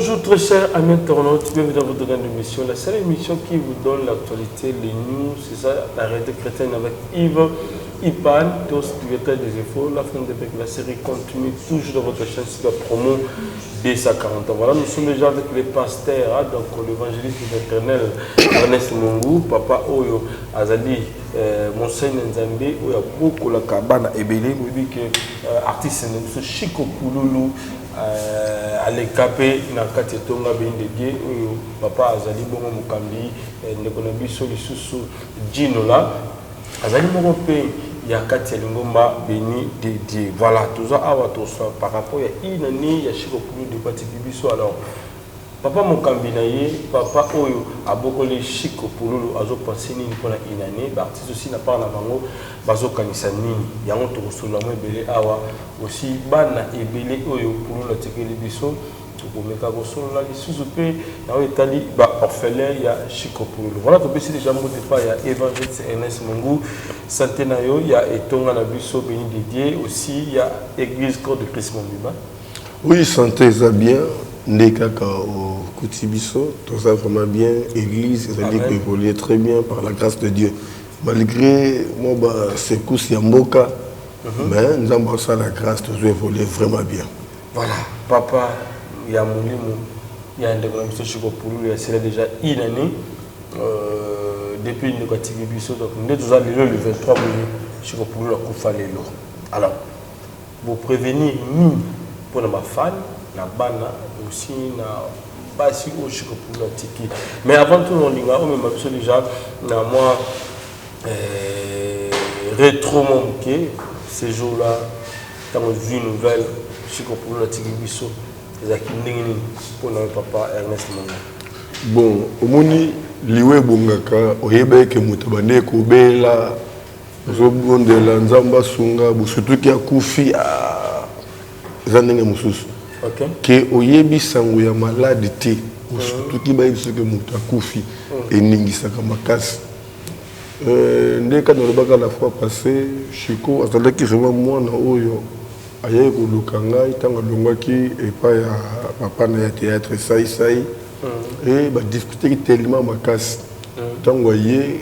Bonjour très chers amis internautes, bienvenue dans votre grande émission. La seule émission qui vous donne l'actualité, les news, c'est ça, la réalité chrétienne avec Yves Ipan, tous du détail des infos. La fin de la série continue toujours dans votre chaîne, c'est la promo des 140 ans. Voilà, nous sommes déjà avec les pasteurs, hein, donc l'évangéliste éternel Ernest Mungu, Papa Oyo Azali, Monseigneur Nzambe, Oya Boko la Kabana Ebele, vous dites que artiste Chico Pouloulou. Alekapé na kati tonga bende die papa azali bongo mukambi ndeko na biso lisusu Dino la azali moko pe ya kati ya lingomba beni dédié. Voilà tout ça awa to so par rapport ya inani ya Chico Pouloulou de parti biso. Alors papa mukambi na ye papa oyo abokole Chico Pouloulou azo penser nini pona inani ba artiste aussi na part na bango bazo kanisa nini yango to solo mo ebele awa aussi bana ebele oyo Pouloulou la tekeli biso to meka ko solo la lisusu pe na etali ba orphelin ya Chico Pouloulou. Voilà to besi déjà mo pas ya évangéliste Ernest Mungu santé na yo ya etonga na biso béni dédié aussi ya église corps de Christ Momima. Oui, santé ça bien. Nekaka au Koutibiso, tout ça vraiment bien, église, ça dit que évolue très bien par la grâce de Dieu. Malgré moi, secousse Yamboka, mais nous avons ça la grâce, tout ça évolue vraiment bien. Voilà, papa, il y a Moulimou, il y a un développement Chico Pouloulou, c'est déjà une année, depuis une Koutibiso, donc nous avons le 23 mai, Chico Pouloulou a Koufa Lelo. Alors, vous prévenir, nous, pour ma fan, na bana aussi na basi au Chico Pouloulou tiki. Mais avant tout on linga on même absolument déjà na moi rétro manqué ces jours-là quand on vit une nouvelle Chico Pouloulou tiki biso ezaki ndengini pour notre papa Ernest Mungu. Bon omoni liwe bongaka oyebe ke mutabane ko bela zobonde la nzamba sunga surtout ki akufi a zanenge mususu. Okay. Que oyebi sango ya malade te surtout ki ba yiso ke mutu akufi eningisaka makasi ndeka na lobaka la fois passée Chico azalaki vraiment mwana oyo ayayi koluka ngai ntango alongwaki epai ya papa na ya théâtre sai et badiscuteki tellement makasi ntango aye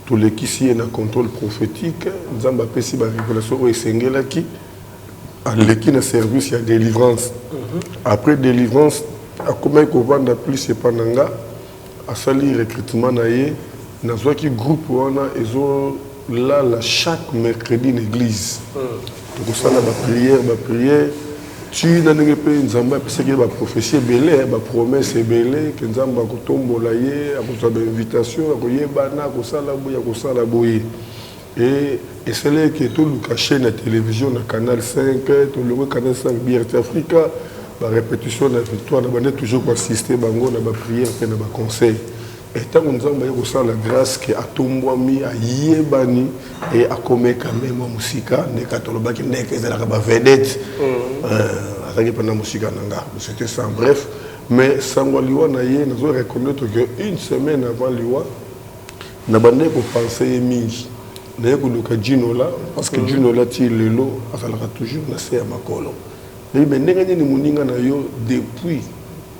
tolekisi ye na contrôle prophétique nzambe apesi barévélation oyo esengelaki aleki na service ya délivrance. Après délivrance akomaki kovanda plus epananga asali recrutement na ye nazwaki groupe wana ezolala chaque mercredi na église tokosala baprière ti na ndenge mpe nzambe apesaki ye baprophétie ebele bapromese ebele ke nzambe akotombola ye akozwa bainvitation akoyebana akosala boye et c'est là que tout le chaîne de télévision na canal 5 tout le canal 5 BRT Africa la répétition de la victoire on a toujours assister bango na ba prière et na ba conseil et tant nous avons eu ça la grâce que atombwami ayebani et akome quand même musika ne katolobaki ne que la ba vedette azaki pendant musika nanga c'était ça bref mais sango liwa na ye nous reconnaître que une semaine avant liwa na bande ko penser mingi d'ailleurs que Dino là parce que Dino là ti lelo azalaka toujours na se ya makolo mais ndenge ni muninga na yo depuis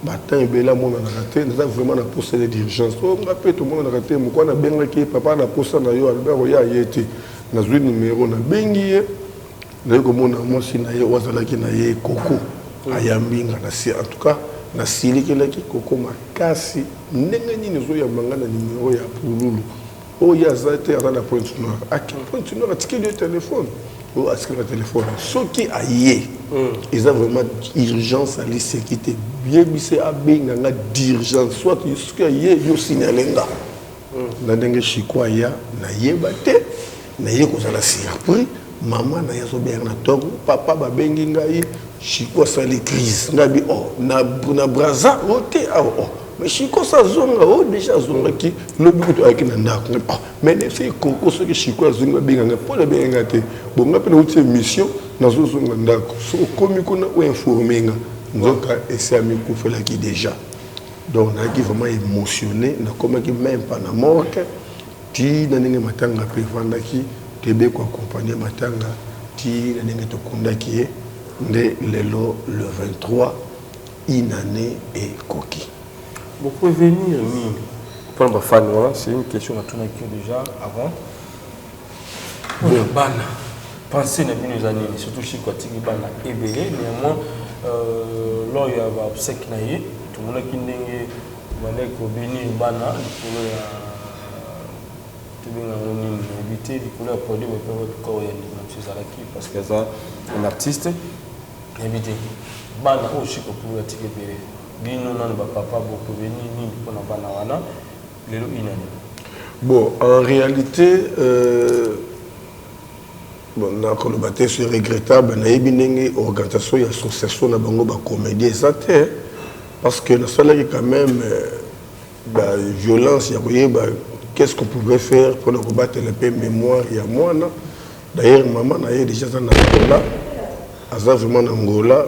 batin ebela mona na raté nous avons vraiment na poste d'urgence on rappelle tout le monde na raté moko na benga ki papa na poste na yo Albert oya yete na zwi numéro na bengi ye d'ailleurs comme on a moi si na ye wazalaki na ye koko ayambinga na si en tout cas na silikelaki koko makasi ndenge ni zo ya mangana numéro ya Pouloulou. Oh, il y a un point noir. À quel point noir a-t-il le téléphone? Oh, est-ce que le téléphone? Ce qui a yé, ils ont vraiment urgence à l'sécurité. Bien, c'est à bien d'urgence. Soit ce qu'il y a, il y a signalé. Na ndenge Chico ya na yebate na yeko za la surprise maman na yaso bien na toko papa ba bengi ngai Chico sa les crise ngabi oh na braza roté oh mais Chico sa zonga oh déjà zonga ki le but avec na ndako mais c'est koko ce que Chico zonga benga pour le benga te bon ngape na outil mission na zonga ndako so komi kuna ou informer nga nzoka essayer mi kufela ki déjà. Donc on a été vraiment émotionné, on a commencé même pas na mort, ti na ninge matanga pe vanda ki tebe ko accompagner matanga ti na ninge to kunda ki nde lelo le 23 une année et coquille. Vous pouvez venir, pour le fan, c'est une question à tout déjà avant. Bon, bana, pensez à nos années, surtout chez Kwatiki Bana et Bélé, néanmoins, là il y a un obsèque naïe, tout le monde qui n'est pas béni Bana, éviter de couler à produire votre corps parce que ça un artiste éviter bana au chico pour la tique béré bino non ba papa beaucoup venir ni pour na bana wana lelo inani. Bon, en réalité bon na kolobaté c'est regrettable na yebinenge organisation et association na bango ba comédie exacte parce que la seule quand même bah violence ya koyeba qu'est-ce qu'on pouvait faire pour combattre la paix mémoire et à moi. D'ailleurs, maman a déjà dans Angola, Aza vraiment en Angola,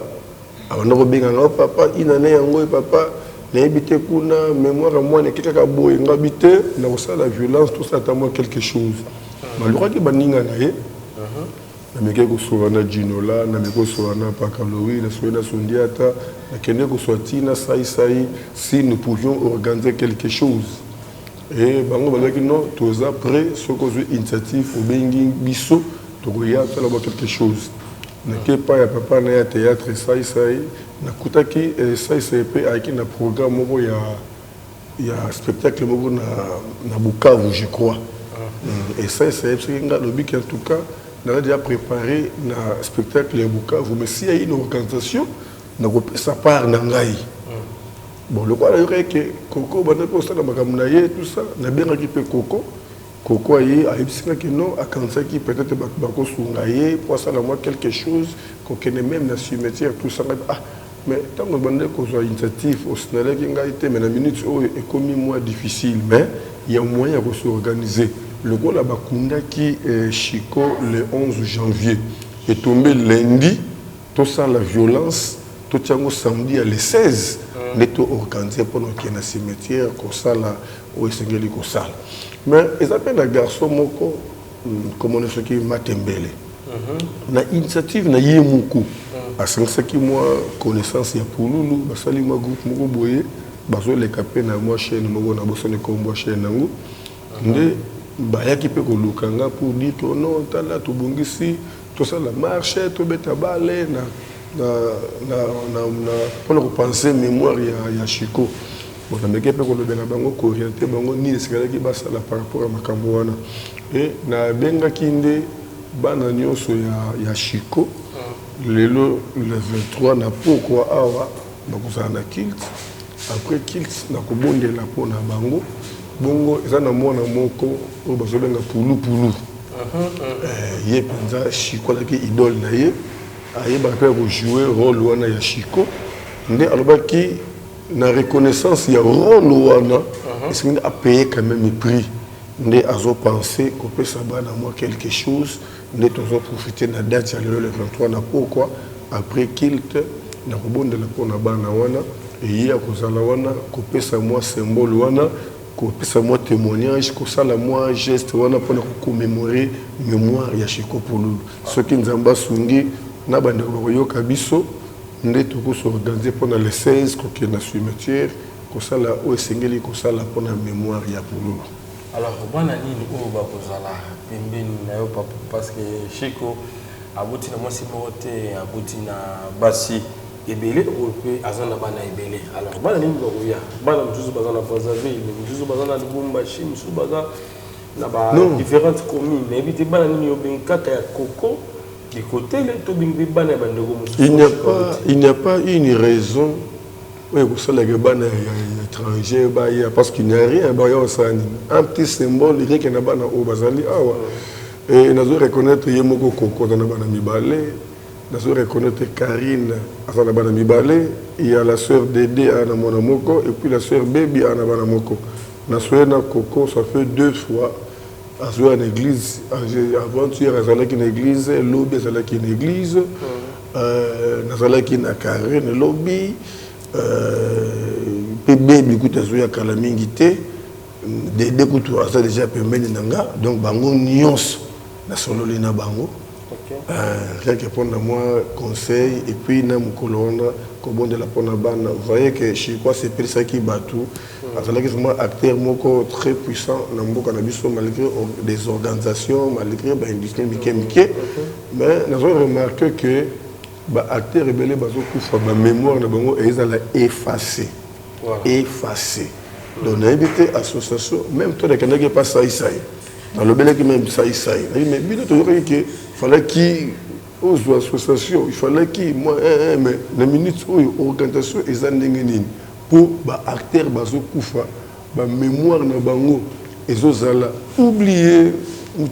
avant de bien en papa, il en est en papa, n'habite kuna mémoire à moi, n'est quelque chose beau, il habite, n'a pas la violence, tout ça, à moi quelque chose. Malgré que baninga nae, na meke ko sovana Ginola, na meke ko sovana Pakaloui, na sovana Sondiata, na kende ko sotina sai si nous pouvions organiser quelque chose. Et bango balaki non tous après ce que j'ai initiative au bengi biso to goya tala ba quelque chose na ke pa ya papa na ya théâtre sai na kutaki sai pe aki na programme moko ya spectacle moko na Bukavu je crois et sai parce que nga lobi en tout cas na déjà préparé na spectacle ya Bukavu mais si y a une organisation na ko sa part na ngai. Bon, le quoi là que Coco bana posta na makamnaye tout ça na bien récupéré Coco ayi aibisika que non à kanza qui peut-être bako sungaye pour ça la moi quelque chose qu'on connaît même dans cimetière tout ça ah mais tant que bande ko soit initiative au Sénégal qui nga été mais la minute est comme moi difficile mais il y a moyen de s'organiser le quoi là bakunda qui Chico le 11 janvier est tombé lundi tout ça la violence tout tiango samedi à le 16 neto organisé pour nous qui est dans cimetière comme ça là où est-ce comme ça mais ils appellent un garçon moko comme on est ce qui matembele na initiative na yemuku à ce qui moi connaissance ya pululu basali ma groupe moko boye bazo les capé na moi chaîne moko na bosone kombo chaîne nango nde bayaki pe ko lukanga pour dire que non tala to bongisi to ça la marche to beta balé pour penser mémoire ya Chico bon na meke pe ko lobela bango ko orienter bango ni esika ki basala par rapport à makambo wana et na benga kinde bana nyonso ya Chico lelo le 23 na pourquoi awa bakozala na kilt après kilt na kobondela po na bango bongo eza na mwana moko o bazobenga pulu ye penza Chico la ki idole na ye aye ba pe ko jouer rôle wana ya Chico nde alobaki na reconnaissance ya rôle wana est-ce qu'il a payé quand même le prix nde azo penser qu'on peut savoir dans moi quelque chose nde tozo profiter na date ya le 23 na pourquoi après kilt na kobonde la pona bana wana et ya kozala wana ko pesa moi symbole wana ko pesa moi témoignage ko sala moi geste wana pour commémorer mémoire ya Chico Pululu ce qui nzamba sungi na bande ko yoka biso nde toko so organiser pendant le 16 ko na cimetière ko sala o esengeli ko sala pour la mémoire ya Pululu. Alors bana nini o ba ko sala pembeni na yo papa parce que Chico abuti na mwasi mote abuti na basi ebele o pe azana bana ebele alors bana nini ba ko ya bana mtuzu bazana Brazzaville mtuzu bazana Lubumbashi mtuzu bazana na ba différentes communes mais bité bana nini yo benkata ya Coco. Il n'y a pas une raison pour ça les étrangers parce qu'il n'y a rien un petit symbole rien qu'il n'y a pas au Bazali et nous devons reconnaître Yemoko Coco dans la Mibale nous devons reconnaître Karine dans la Mibale il y a la sœur Dédé à Namonamoko et puis la sœur Baby à Namonamoko nous avons Coco ça fait 2 fois à une église, avant-hier, à une église, lobby, à une église, à une carré, lobby, bébé, écoute, à une calamité, des coups, ça déjà permis nanga, donc bango nyons, na solo lina bango, Rien que prendre moi conseil et puis na mukolona comment de la prendre bana. Vous voyez que chez quoi c'est plus ça qui bat tout. C'est vraiment acteur moko très puissant na mboka na biso malgré des organisations malgré ba industrie mike mais nous avons remarqué que ba acteur rebelle bazo kufa ba mémoire na bango ezala effacé. Effacé. Donc, on a évité l'association, même toi, il n'y a pas ça, dans le bel même ça, mais il fallait qu'il aux associations, il fallait qu'il, moi, mais les minutes où l'organisation est en pour les acteurs, la mémoire, les autres, oublier,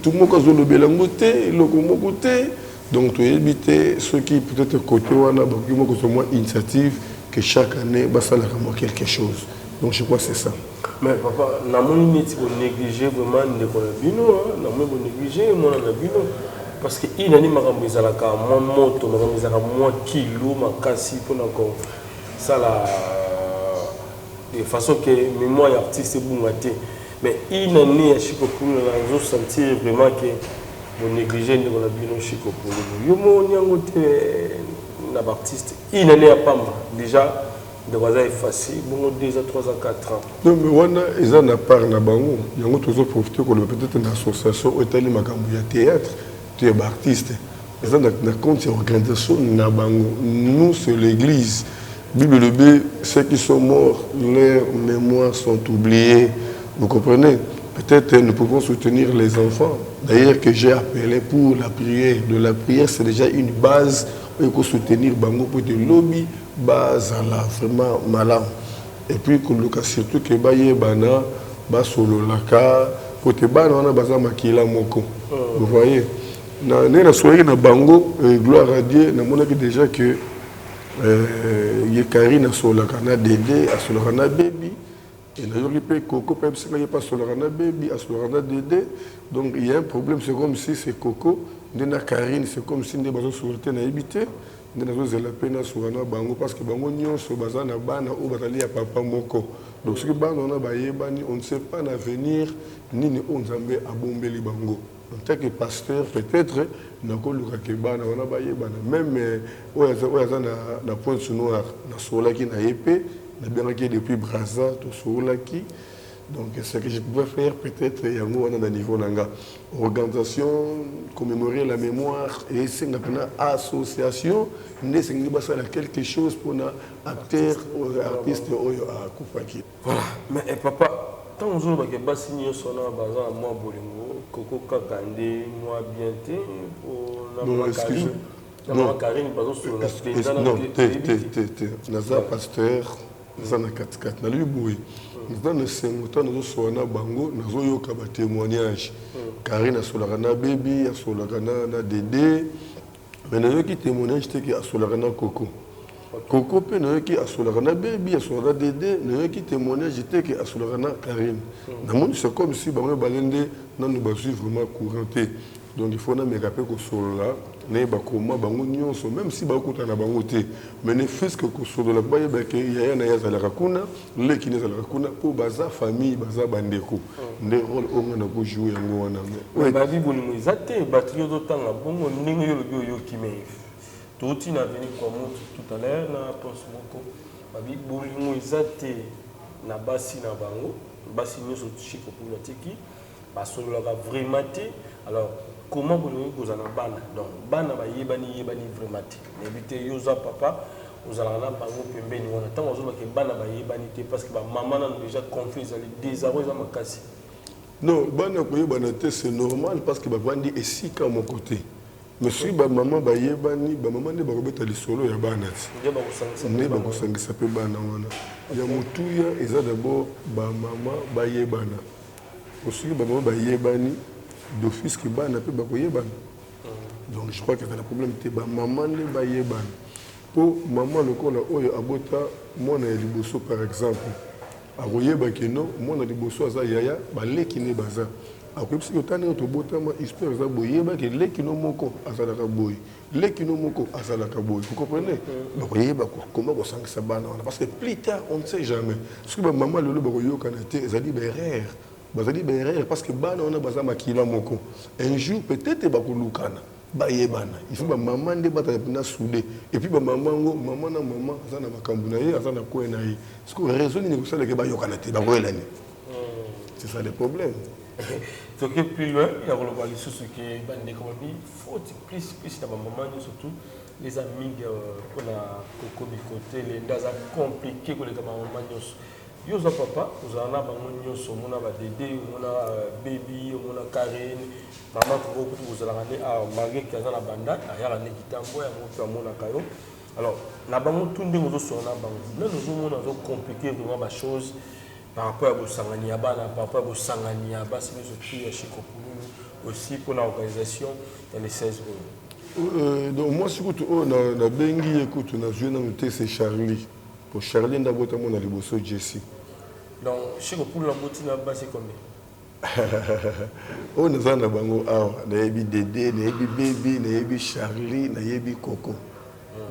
tout le monde a le bel côté, le côté. Donc, tu as évité ceux qui peut-être côté, qui ont moins initiative, que chaque année, ça a quelque chose. Donc je crois que c'est ça. Mais papa, nous avons négligé vraiment les bino, nous avons négligé les bino. Parce qu'il y a des gens qui ont moto, moins kilo, makasi pour ça la de façon que mémoire artiste est bon. Mais il y a des gens qui ont senti vraiment que nous négligeons les bino Chico pour nous. Il y a des artistes, il y a des déjà. De voisins effacés, bon, 2 à 3 à 4 ans. Non, mais on a ils en a part na bango. Il y a toujours profité qu'on peut-être une association au télé makambu théâtre, tu es artiste. Ils en a compte organisation na bango. Nous c'est l'église. Bible le B, ceux qui sont morts, leurs mémoires sont oubliées. Vous comprenez? Peut-être nous pouvons soutenir les enfants. D'ailleurs que j'ai appelé pour la prière. De la prière, c'est déjà une base pour soutenir bango pour des lobbies. Base là vraiment malin et puis que surtout que baye bana ba solo laka côté bana on a baza makila moko vous voyez na soirée na bango gloire à Dieu na mona que déjà que Yekari na solo laka na Dédé a solo na baby et na yori pe Coco même si il pas solo na baby a solo na Dédé donc il y a un problème c'est comme si c'est Coco na Karine c'est comme si ndé bazo sortir na habité la peine parce que donc ce on ne sait pas l'avenir ni on zambe à bombeli bango en tant que pasteur peut-être même na point noir na solaki na épée na bien depuis Brazza to solaki. Donc, ce que je pouvais faire, peut-être, il y a un niveau d'anga. Organisation, commémorer la mémoire, et c'est une association, mais c'est quelque chose pour un acteur, artiste, à Koufaki. Voilà. Mais papa, tant que vous avez signé son nom, moi, Bolingo, Coco Kakande, moi, Bienté, pour la Karine. Non, Karine, par exemple, sur la Naza Pasteur, Naza 4-4, na lui, boui. Dans le temps, nous avons bango, nous avons eu témoignage. Karine a solarana baby, a solarana Dédé. Mais nous avons eu témoignage qui a solarana Coco. Coco peut nous avons a solarana baby, a solarana Dédé. Nous avons eu témoignage qui a solarana Karine. C'est comme si nous avons vraiment couranté. Donc il faut me rappeler que solo là, même si bakota na bango te, mais ne fait que solo là ba yeba ke ya na ya za la rakuna, le qui ne za la rakuna pour baza famille, baza bandeko. Nde rôle on na ko jouer yango wana. Oui, ba bi boni moizate, batrio dotanga bongo ningo yo kimé. Tout na venu comme tout à l'heure na pense beaucoup. Ba bi boni moizate na basi na bango, basi nyoso chiko pour la tiki, ba solo là vraiment te. Alors comment vous avez un bana? Donc, bana va yebani vraiment. Évitez yosa papa, vous allez en bango pembeni. On attend aux autres que bana va yebani parce que maman a déjà confié les désarrois à ma casse. Non, bana ko yebana c'est normal parce que bandi est si à mon côté. Mais si maman va yebani, maman ne va pas mettre les solo ya bana. Ne ba ko sangisa pe bana wana. Ya mutuya eza d'abord ba maman ba yebana. Aussi maman ba yebani. D'office qui ban peu bakoyeban. Donc je crois que c'est le problème c'est maman ne ba yeban. Pour maman le kola oyo abota mona liboso par exemple. Akoyeba ke no mona liboso aza yaya ba leki ne baza. Akoyebisi ko tane to botama espère za boyeba ke leki no moko azala ka boy. Leki no moko azala ka boy. Vous comprenez? Bakoyeba ko comment ko sangisa bana parce que plus tard on ne sait jamais. Parce que maman le bakoyo kanate ezali berère. Parce que on a besoin de moko. Un jour peut-être bakulukana. bayebana il faut ba maman nde bata na soudé et puis ba maman na maman ça na makambu na ye ça na ko na ye parce que raison ni ko sala ke ba yokana te ba ko elani c'est ça le problème. Donc plus loin il y a le bali sous que bande comme bi faut plus ta maman surtout les amis qu'on a coco côté les ndaza compliqué que les maman yo za papa uzana bango nyonso mona ba dédé mona baby mona Karen maman ko ko uzala ngane a mangé kaza na banda ayala ne kitambo ya moto mona kayo alors na bango tunde ngozo sona bango là nous mona zo compliqué vraiment ba chose par rapport à bosangani ya bana par rapport à bosangani ya basi mais aussi Chico Pululu aussi pour l'organisation dans les 16 donc moi si écoute na bengi écoute na joué na muté c'est Charlie pour Charlie ndabota mona liboso Jesse donc Chico Pululu botina basi combien on a na bango awa na yebi Dédé na yebi Baby na yebi Charlie na yebi Coco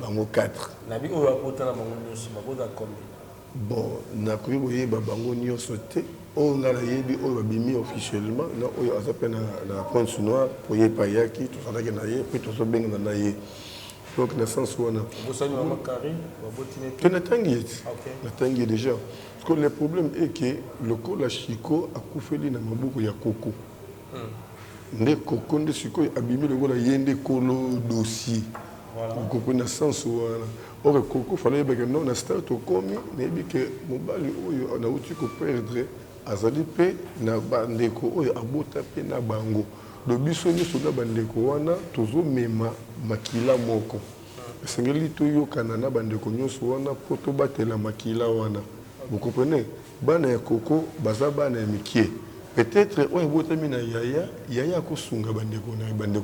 bango 4 na bi o apota na bango nyonso babota combien bon na koyi boyeba bango nyonso te oyo nga nayebi oyo babimi officiellement na oyo aza mpe na pointe noire po ye payaki tozalaki na ye mpe tozobengana na ye donc na sens wana natangi ye ti natangi ye déjà parce que le problème est que lokola Chico akufeli na maboko ya Coco nde Coco nde sikoyo abimi lokola ye nde kolo dossier Coco na sens wana or Coco fallait que non na start okomi nayebi ke mobali oyo nauti ko perdre azali pe na bandeko oyo abota pe na bango do biso nyonso na bandeko wana tozomema makila moko esengeli toyokana na bandeko nyonso wana po tobatela makila wana vous comprenez bana ya Coco baza bana ya mikie peut-être oyo botami na yaya kosunga bandeko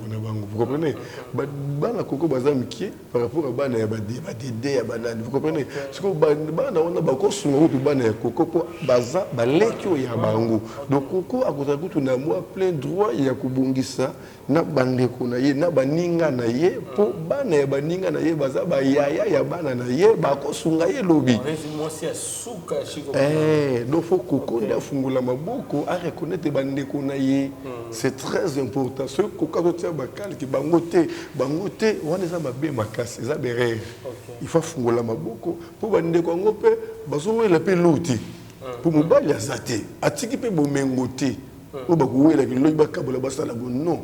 na bango vous comprenez bana Coco baza mikie par rapport à bana ya badede ya banani vous comprenez parce que bana wana bakosunga ko bana ya Coco po baza baleki ya bango donc Coco akoza kutu na moi plein droit ya kubungisa na bandeko na ye na baninga na ye po bana ya baninga na ye baza ba yaya ya bana na ye bakosunga ye lobi donc faut Coco nda fungula maboko a reconnaître bandeko na ye c'est très important ce Coco ko tia bakali ki bangote wana za mabe makasi za berere il faut fungula maboko po bandeko ngo pe bazowela pe loti po mobali azate atiki pe bomengo te po bakuwela ki loyi bakabola basala bo non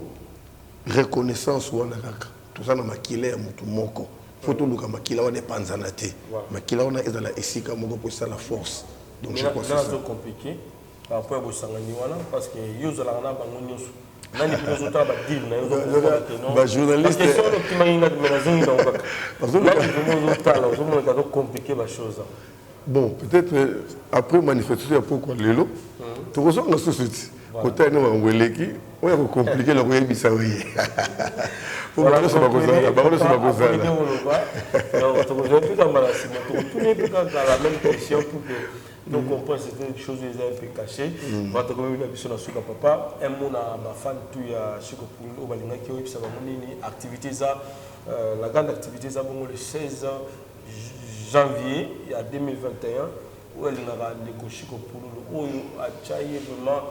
reconnaissance wana kaka tozana makila ya mutu moko faut luka makila wana panzana te makila wana ezala esika moko pour ça la force donc je pense que c'est compliqué par rapport à Sangani wana parce que yo zala na bango nyonso nani pino zota ba deal na yo ba journaliste parce que sur le kimainga de menazo donc parce que là vraiment zota là compliqué la chose bon peut-être après manifestation pourquoi lelo to kozonga société côté na ngweleki on a compliqué le koyebisa oui voilà c'est pas ça donc to kozonga tout dans la ciment tout n'est pas dans la même question pour que donc on pense que quelque chose est un peu caché va te comme une mission sur papa un mot na ma fan tout ya Chico Pululu au balinga qui obisa ba monini activité ça la grande activité ça bon le 16 janvier il y a 2021 où elle n'a pas Chico Pululu oyo achaye vraiment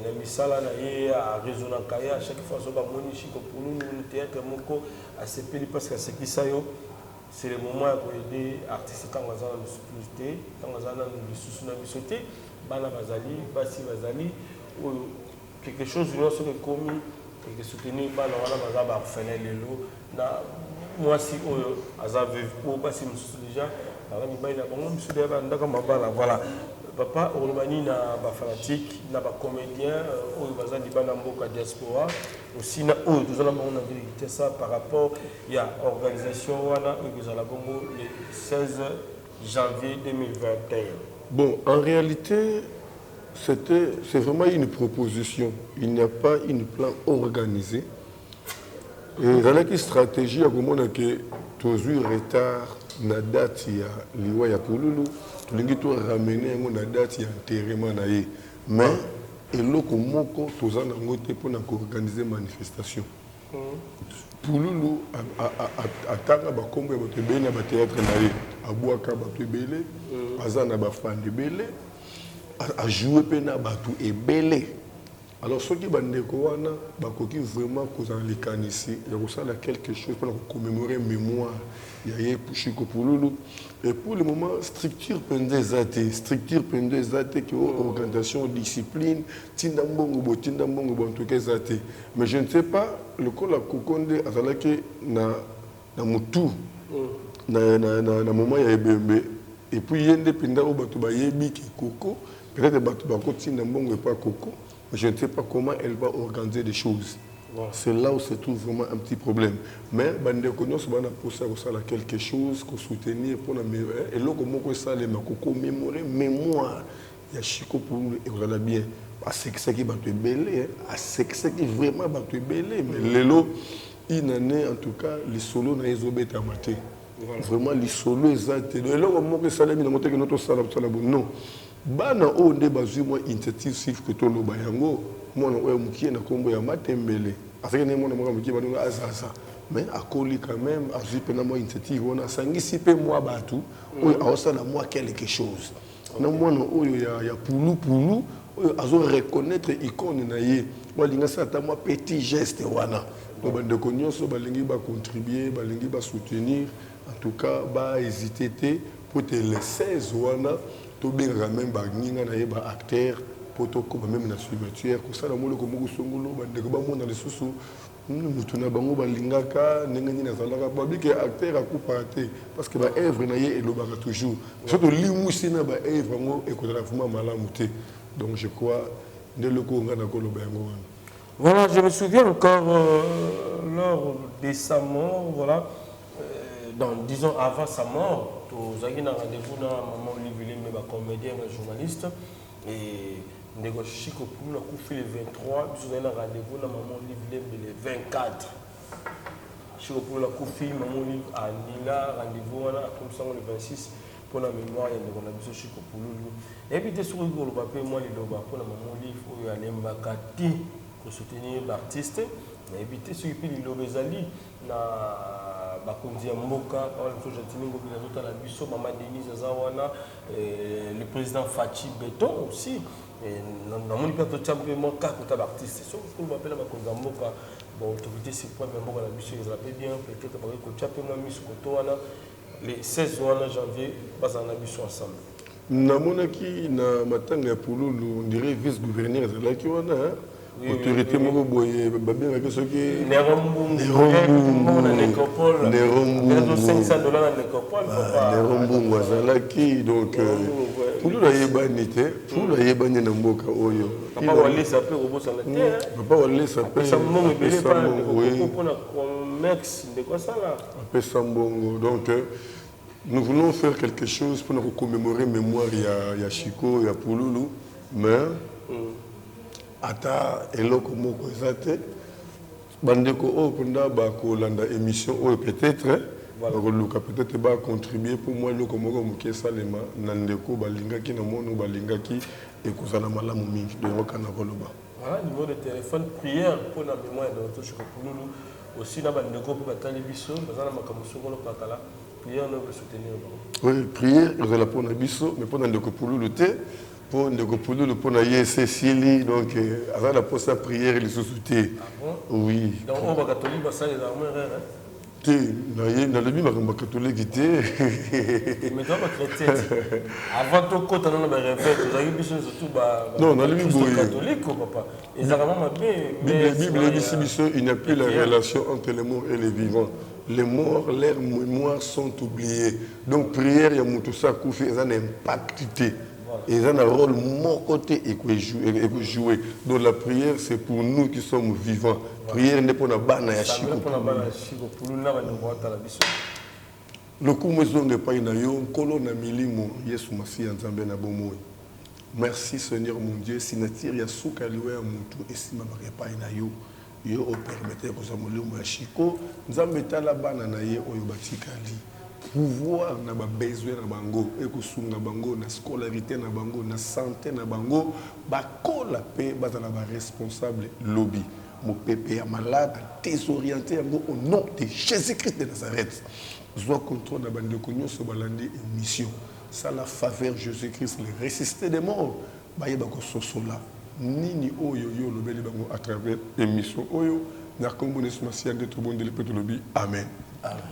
na misala na ye a raisonner kaya chaque fois so ba moni Chico Pululu le théâtre moko a sepeli parce que c'est qui ça yo c'est le moment pour aider artistes quand on a dans l'hospitalité quand on a dans le sous na bisoté bana bazali basi bazali ou quelque chose de sur le commis quelque soutenir bana wana baza ba orphelin lelo na moi si oyo aza veuve ou basi déjà alors ni baina bango monsieur de banda comme bala voilà papa olobani na ba fanatique na ba comédien oyo baza di bana mboka diaspora aussi na oyo tozala bango na vérité ça par rapport il y a organisation wana oyo tozala bongo le 16 janvier 2021. Bon, en réalité c'est vraiment une proposition, il n'y a pas une plan organisé. Et dans la stratégie, il y a que toujours retard na date ya liwa ya Pululu, tulingi to ramener na date ya enterrement na ye. Mais eloko moko tozana ngote pour organiser manifestation. Pululu atanga ba kombo ba tebele na ba théâtre na ye, abwaka ba tebele, azana ba fan de belé, a jouer pe na ba tout ebele. Alors, ceux qui bakoki vraiment causent les cannes ici, il y a quelque chose pour commémorer mémoire. Il y a Chico Pouloulou. Et pour le moment, structure pendez structure pendez qui ont organisation, discipline, tindambongo, en tout cas zate. Mais je ne sais pas, le col à Kokonde, azalaki na mutu, na moment il y a bébé. Et puis il y a des pinda au bateau bayebi qui koko, peut-être bateau bako tindambongo et pas koko. Je ne sais pas comment elle va organiser des choses. Voilà. C'est là où se trouve vraiment un petit problème. Mais bande connaissance va pousser à quelque chose, qu'on soutenir pour la meilleure. Et là comment ça les makoko mémoire. Il y a Chico pour et voilà bien. C'est que qui va te belé, c'est que qui vraiment va te belé. Mais les lots, il en est en tout cas les solos dans les obétés à mater. Vraiment les solos exacts. Et là comment ça les monter que notre salle non. Bana o nde bazui moi initiative sif que tolo bayango moi no mukie na kombo ya matembele afika ne mona moi mukie banonga azasa mais akoli quand même azui pena moi initiative on a sangisi pe moi batu o aosa na moi quelque chose na moi no oyo ya pulu oyo azo reconnaître icône na ye moi linga sa ta moi petit geste wana no bande ko nyonso balingi ba contribuer balingi ba soutenir en tout cas ba hésiter pour te les 16 wana tout bien quand même bagninga na yeba acteur poto ko même na cimetière ko sala molo ko mugu songolo bande ko ba mona le susu mutuna bango balingaka ndenge ni na zalaka ba bike acteur akupate parce que ba œuvre na ye elobaka toujours surtout limusi na ba œuvre ngo e ko la fuma malamu te donc je crois de le ko ngana ko loba ngo. Voilà, je me souviens encore lors de sa mort, voilà, disons avant sa mort, nous avons un rendez-vous dans maman Olivier, mais comédien, journaliste, et nous avons Chico Pouloulou le 23, nous avons un rendez-vous dans maman Olivier le 24. Chico Pouloulou maman Olivier à Nila, rendez-vous comme ça le 26 pour la mémoire, il y a un Chico Pouloulou. Et puis, sur le papier, moi, il y a maman Olivier, il y a un Makati pour soutenir l'artiste. Et puis, ce qui est le Bakonzi Mboka, Maman Denise Azawana, le président Fachi Béton aussi. Dans mon hyper de champion, quatre artistes. C'est ce qu'on appelle Bakonzi Mboka. Bon, autorité suprême, Mboka, la mission, ils appellent bien, peut-être que champion, Miss Kotoana, les 16 janvier, pas en ambition ensemble. Namonaki na matanga Pouloulou, on dirait vice-gouverneur de la Kiwana. Autorité moko boye babien avec ceux qui Nerombungu na nécropole $500 na nécropole papa Nerombungu azalaki donc pour la yebanité pour la yebanye na mboka oyo papa wale sapé robosa la terre papa wale sapé sambongo belé pas pour na commerce de quoi ça là après sambongo donc nous voulons faire quelque chose pour nous commémorer mémoire il y a Chico il y a Pouloulou mais ata eloko moko ezate bandeko o punda ba ko landa émission o peut-être bakoluka peut-être ba contribuer pour moi eloko moko moke salema nandeko balingaki na mono balingaki ekozala malamu mingi donc kana koloba voilà numéro de téléphone prière pour la mémoire de notre Chico Pouloulou aussi na bandeko pour batali biso bazana makambo sokolo pakala prière nous veut soutenir oui prière ezala pour na biso mais pour ndeko Pouloulou te pour ndeko Pouloulou pour na Cécilie donc avant la poste prière les sous-soutés. Ah bon? Oui. Donc on va catholique ça les armées hein. Té na le bima comme catholique té. Mais toi chrétien. Avant tout quand on a rêvé vous avez vu surtout non na le bima catholique papa. Et ça vraiment bien. Bible dit il n'y a plus la relation entre les morts et les vivants. Les morts, leurs mémoires sont oubliées. Donc prière il y a tout ça koufi ça impact. Et ils ont un rôle mon côté et que jouer. Donc la prière c'est pour nous qui sommes vivants. Prière n'est pas une banane à Chico. Le coup maison de pas inayo kolona milimo Yesu masi nzambe na bomoy. Merci Seigneur mon Dieu sinatir ya suka liwe ya mutu esima ba pas inayo. Yo o permettre ko samolimo ya Chico nzambe tala bana na ye oyo batikali. Pouvoir na ba besoin na bango ekosunga bango na scolarité na bango na santé na bango bakola pe bazala ba responsable lobby mo pépé ya malade désorienté au nom de Jésus-Christ de Nazareth soit contrôle na bande ko nyonso balandi émission ça la faveur Jésus-Christ le ressuscité des morts ba yeba ko sosola nini oyo yo lobeli bango à travers émission oyo na kombo nesmasiya nde tobondeli mpe tolobi amen.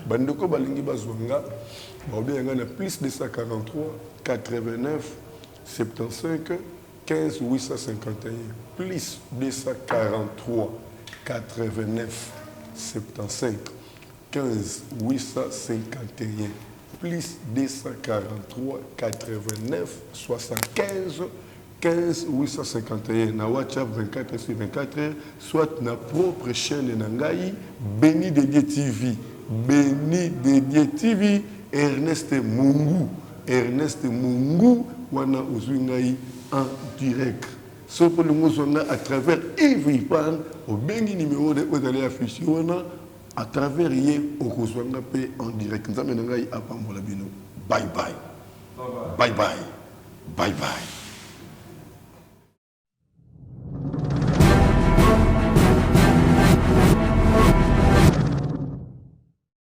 Bandeko balingi bazwanga baobeyanga na plus 243 89 75 15 851 plus 243 89 75 15 851 plus 243 89 75 15 851 na WhatsApp 24 sur 24 soit na propre chaîne Nangai Béni Dédié TV. Béni Dédié TV Ernest Mungu wana uzwingai en direct. So pour le mozonga à travers Ivry Pan au bengi numéro de vous allez afficher wana à travers hier au kozwanga pe en direct. Nzambe nangai apambola bino. Bye bye. Bye bye. Bye bye.